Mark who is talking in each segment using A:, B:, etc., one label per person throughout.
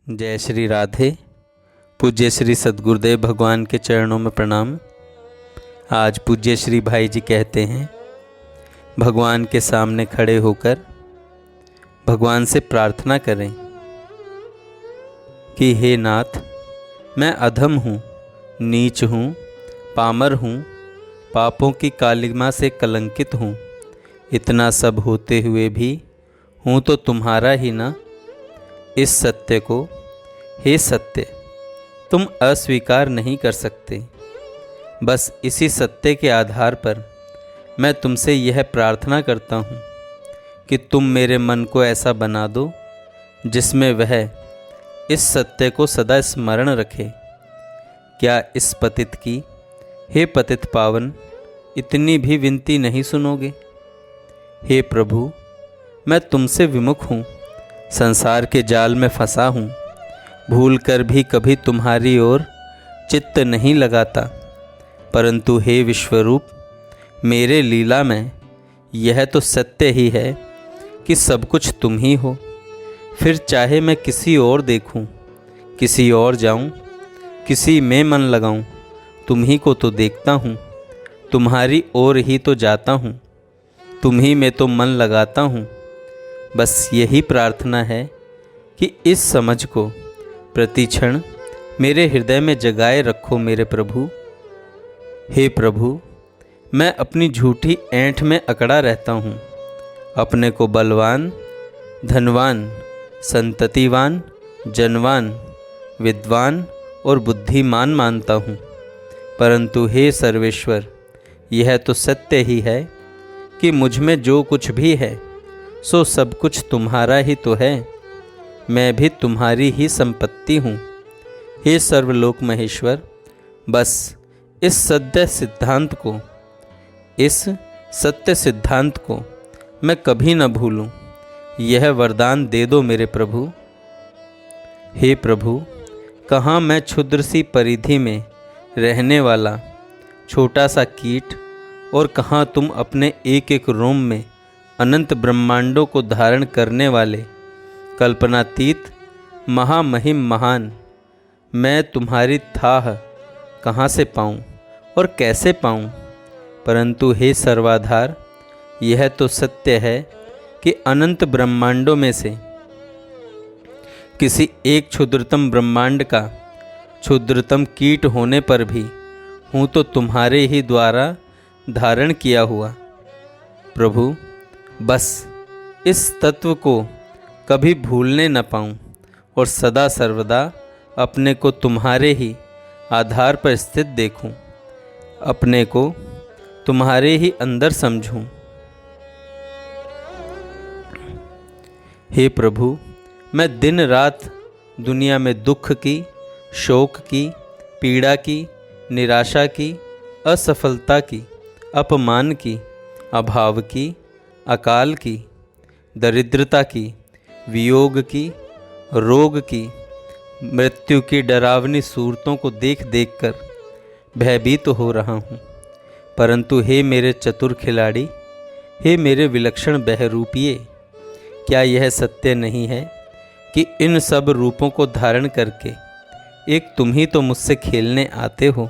A: जय श्री राधे। पूज्य श्री सद्गुरुदेव भगवान के चरणों में प्रणाम। आज पूज्य श्री भाई जी कहते हैं, भगवान के सामने खड़े होकर भगवान से प्रार्थना करें कि हे नाथ, मैं अधम हूँ, नीच हूँ, पामर हूँ, पापों की कालिमा से कलंकित हूँ। इतना सब होते हुए भी हूँ तो तुम्हारा ही ना। इस सत्य को, हे सत्य, तुम अस्वीकार नहीं कर सकते। बस इसी सत्य के आधार पर मैं तुमसे यह प्रार्थना करता हूँ कि तुम मेरे मन को ऐसा बना दो जिसमें वह इस सत्य को सदा स्मरण रखे। क्या इस पतित की, हे पतित पावन, इतनी भी विनती नहीं सुनोगे? हे प्रभु, मैं तुमसे विमुख हूँ, संसार के जाल में फंसा हूँ, भूल कर भी कभी तुम्हारी ओर चित्त नहीं लगाता। परंतु हे विश्वरूप, मेरे लीला में यह तो सत्य ही है कि सब कुछ तुम ही हो। फिर चाहे मैं किसी और देखूं, किसी और जाऊं, किसी में मन लगाऊं, तुम ही को तो देखता हूं, तुम्हारी ओर ही तो जाता हूं, तुम ही में तो मन लगाता हूं। बस यही प्रार्थना है कि इस समझ को प्रति क्षण मेरे हृदय में जगाए रखो मेरे प्रभु। हे प्रभु, मैं अपनी झूठी ऐंठ में अकड़ा रहता हूँ। अपने को बलवान, धनवान, संततिवान, जनवान, विद्वान और बुद्धिमान मानता हूँ। परंतु हे सर्वेश्वर, यह तो सत्य ही है कि मुझ में जो कुछ भी है सो सब कुछ तुम्हारा ही तो है। मैं भी तुम्हारी ही संपत्ति हूँ। हे सर्वलोक महेश्वर, बस इस सत्य सिद्धांत को मैं कभी न भूलूं, यह वरदान दे दो मेरे प्रभु। हे प्रभु, कहाँ मैं क्षुद्र सी परिधि में रहने वाला छोटा सा कीट, और कहाँ तुम अपने एक एक रोम में अनंत ब्रह्मांडों को धारण करने वाले कल्पनातीत महामहिम महान। मैं तुम्हारी थाह कहाँ से पाऊँ और कैसे पाऊँ? परंतु हे सर्वाधार, यह तो सत्य है कि अनंत ब्रह्मांडों में से किसी एक क्षुद्रतम ब्रह्मांड का क्षुद्रतम कीट होने पर भी हूँ तो तुम्हारे ही द्वारा धारण किया हुआ। प्रभु, बस इस तत्व को कभी भूलने न पाऊँ और सदा सर्वदा अपने को तुम्हारे ही आधार पर स्थित देखूं, अपने को तुम्हारे ही अंदर समझूं। हे प्रभु, मैं दिन रात दुनिया में दुख की, शोक की, पीड़ा की, निराशा की, असफलता की, अपमान की, अभाव की, अकाल की, दरिद्रता की, वियोग की, रोग की, मृत्यु की डरावनी सूरतों को देख देख कर भयभीत हो रहा हूँ। परंतु हे मेरे चतुर खिलाड़ी, हे मेरे विलक्षण बहरूपिये, क्या यह सत्य नहीं है कि इन सब रूपों को धारण करके एक तुम ही तो मुझसे खेलने आते हो?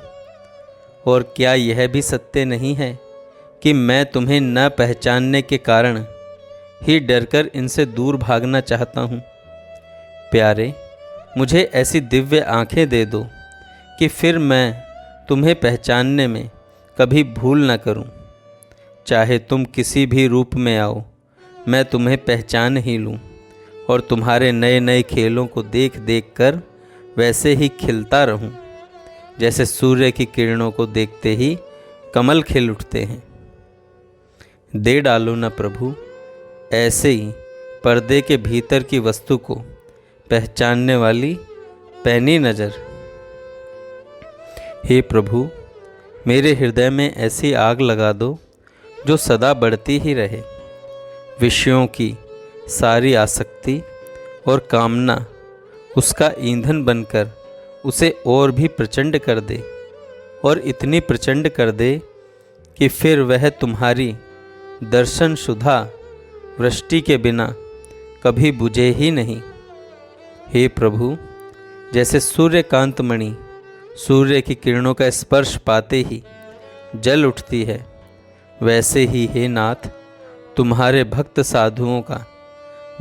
A: और क्या यह भी सत्य नहीं है कि मैं तुम्हें न पहचानने के कारण ही डरकर इनसे दूर भागना चाहता हूँ? प्यारे, मुझे ऐसी दिव्य आँखें दे दो कि फिर मैं तुम्हें पहचानने में कभी भूल न करूँ। चाहे तुम किसी भी रूप में आओ, मैं तुम्हें पहचान ही लूँ और तुम्हारे नए नए खेलों को देख देख कर वैसे ही खिलता रहूँ जैसे सूर्य की किरणों को देखते ही कमल खिल उठते हैं। दे डालो न प्रभु ऐसे ही पर्दे के भीतर की वस्तु को पहचानने वाली पैनी नज़र। हे प्रभु, मेरे हृदय में ऐसी आग लगा दो जो सदा बढ़ती ही रहे। विषयों की सारी आसक्ति और कामना उसका ईंधन बनकर उसे और भी प्रचंड कर दे, और इतनी प्रचंड कर दे कि फिर वह तुम्हारी दर्शन शुद्धा वृष्टि के बिना कभी बुझे ही नहीं। हे प्रभु, जैसे सूर्यकांत मणि सूर्य की किरणों का स्पर्श पाते ही जल उठती है, वैसे ही हे नाथ तुम्हारे भक्त साधुओं का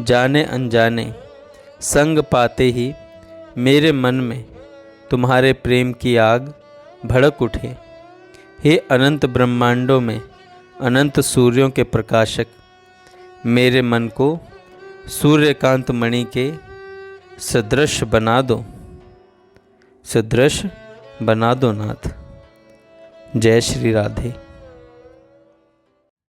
A: जाने अनजाने संग पाते ही मेरे मन में तुम्हारे प्रेम की आग भड़क उठे। हे अनंत ब्रह्मांडों में अनंत सूर्यों के प्रकाशक, मेरे मन को सूर्यकांत मणि के सदृश बना दो, सदृश बना दो नाथ। जय श्री राधे।